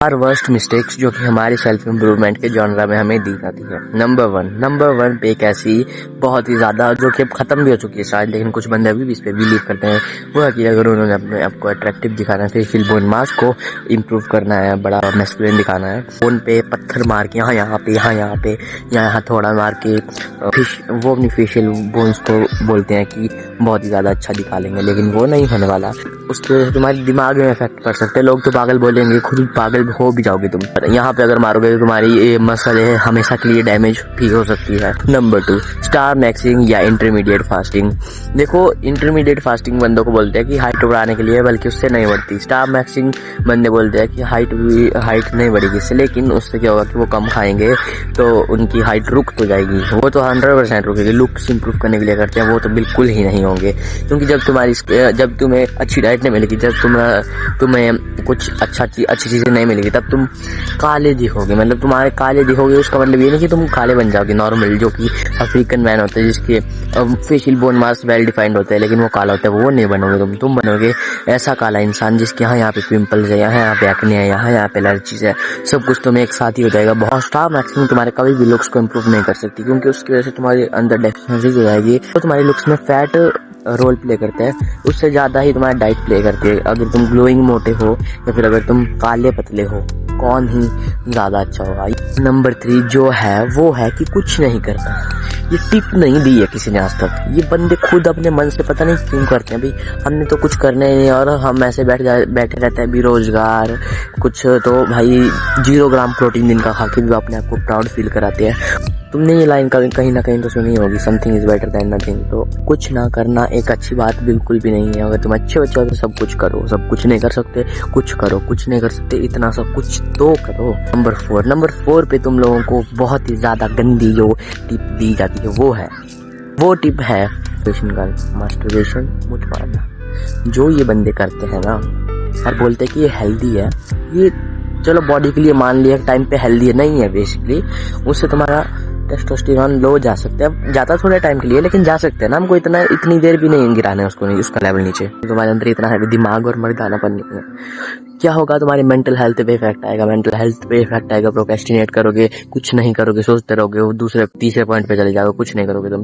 Are worst mistakes जो कि हमारे सेल्फ इम्प्रूवमेंट के जॉनरा में हमें दी जाती है। नंबर वन पे एक ऐसी बहुत ही ज़्यादा जो कि अब ख़त्म भी हो चुकी है शायद, लेकिन कुछ बंदे अभी भी इस पर बिलीव करते हैं, वो है कि अगर उन्होंने अपने आप को अट्रैक्टिव दिखाना है, फेशियल बोन मास को इम्प्रूव करना है, बड़ा मैस्कुलिन दिखाना है, फोन पे पत्थर मार के यहाँ थोड़ा मार के वो अपनी फेशियल बोन्स को बोलते हैं कि बहुत ही ज़्यादा अच्छा दिखा लेंगे, लेकिन वो नहीं होने वाला। उसकी वजह से तुम्हारे दिमाग में इफेक्ट कर सकते हैं। लोग तो पागल बोलेंगे, खुद पागल हो भी जाओगे तुम। यहाँ पे अगर मारोगे तो तुम्हारी मसले हमेशा के लिए डैमेज भी हो सकती है। नंबर 2, स्टार मैक्सिंग या इंटरमीडिएट फास्टिंग। देखो, इंटरमीडिएट फास्टिंग बंदों को बोलते हैं कि हाइट बढ़ाने के लिए, बल्कि उससे नहीं बढ़ती। स्टार मैक्सिंग बंदे बोलते हैं कि हाइट नहीं बढ़ेगी इससे, लेकिन उससे क्या होगा कि वो कम खाएंगे तो उनकी हाइट रुक तो जाएगी। वो तो 100% रुकेगी। लुक्स इंप्रूव करने के लिए करते हैं, वो तो बिल्कुल ही नहीं होंगे, क्योंकि जब तुम्हें अच्छी डाइट नहीं मिलेगी, जब तुम्हें कुछ अच्छी चीजें नहीं मिलेगी, तब तुम काले दिखोगे। मतलब तुम्हारे काले दिखोगे उसका मतलब ये नहीं कि तुम काले बन जाओगे नॉर्मल, जो कि अफ्रीकन मैन होते हैं जिसके facial bone mass well defined होता है, लेकिन वो काला होता है, वो नहीं बनोगे तुम बनोगे ऐसा काला इंसान जिसके यहाँ पे पिंपल्स है, यहाँ पे एक्ने है, यहाँ पे एलर्जीज है, सब कुछ तुम्हें एक साथ ही हो जाएगा। बहुत स्टार मैक्सिमम तुम्हारे कभी भी लुक्स को इम्प्रूव नहीं कर सकती, क्योंकि उसकी वजह से तुम्हारे अंदर डेफिशिएंसीज हो जाएगी, तो तुम्हारे लुक्स में फैट रोल प्ले करता है, उससे ज्यादा ही तुम्हारा डाइट प्ले करती है। अगर तुम ग्लोइंग मोटे हो या फिर अगर तुम काले पतले हो, कौन ही ज्यादा अच्छा होगा। नंबर 3 जो है वो है कि कुछ नहीं करना। ये टिप नहीं दी है किसी ने आज तक, ये बंदे खुद अपने मन से पता नहीं क्यों करते हैं। भाई हमने तो कुछ करना ही नहीं और हम ऐसे बैठे रहते हैं बेरोजगार। कुछ तो भाई 0 ग्राम प्रोटीन दिन का खा के भी अपने आप को प्राउड फील कराते हैं। तुमने ये लाइन कहीं ना कहीं तो सुनी होगी, something is better than nothing. तो कुछ ना करना एक अच्छी बात बिल्कुल भी नहीं है। अगर तुम अच्छे बच्चे हो तो सब कुछ करो, सब कुछ नहीं कर सकते कुछ करो, कुछ नहीं कर सकते इतना सब कुछ तो करो। नंबर 4 पे तुम लोगों को बहुत ही ज्यादा गंदी जो टिप दी जाती है वो टिप है मास्टरबेशन, मुझ मारना। जो ये बंदे करते हैं ना और बोलते हैं कि ये हेल्दी है, ये चलो बॉडी के लिए मान लिया टाइम पे हेल्दी नहीं है, बेसिकली उससे तुम्हारा टेस्टोस्टेरोन लो जा सकते हैं, जाता थोड़े टाइम के लिए लेकिन जा सकते हैं ना। हमको इतनी देर भी नहीं गिराना है उसका लेवल नीचे। तुम्हारे अंदर इतना है दिमाग और मर्दानापन नहीं है। क्या होगा, तुम्हारी मेंटल हेल्थ पे इफेक्ट आएगा। प्रोक्रेस्टिनेट करोगे, कुछ नहीं करोगे, सोचते रहोगे, वो दूसरे तीसरे पॉइंट पे चले जाओगे, कुछ नहीं करोगे तुम।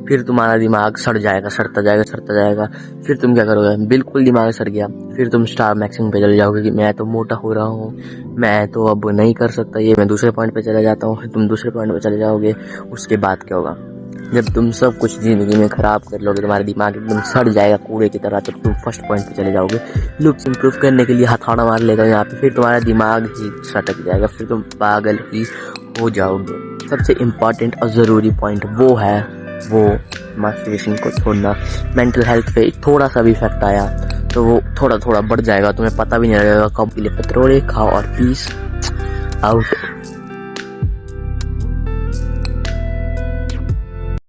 फिर तुम्हारा दिमाग सड़ता जाएगा। फिर तुम क्या करोगे, बिल्कुल दिमाग सड़ गया, फिर तुम स्टार मैक्सिंग पे चले जाओगे कि मैं तो मोटा हो रहा हूँ, मैं तो अब नहीं कर सकता ये, मैं दूसरे पॉइंट पे चले जाता हूँ। फिर तुम दूसरे पॉइंट पे चले जाओगे। उसके बाद क्या होगा, जब तुम सब कुछ जिंदगी में खराब कर लोगे, तुम्हारा दिमाग एकदम सड़ जाएगा कूड़े की तरह, तब तुम फर्स्ट पॉइंट पे चले जाओगे। लुक्स इंप्रूव करने के लिए हथौड़ा मार लेगा यहाँ पे, फिर तुम्हारा दिमाग ही सटक जाएगा, फिर तुम पागल ही हो जाओगे। सबसे इम्पोर्टेंट और ज़रूरी पॉइंट वो मास्टरबेशन को छोड़ना। मेंटल हेल्थ पे थोड़ा सा भी इफेक्ट आया तो वो थोड़ा बढ़ जाएगा, तुम्हें पता भी नहीं लगेगा कब। के लिए पत्रोड़े खाओ और पीस आउट।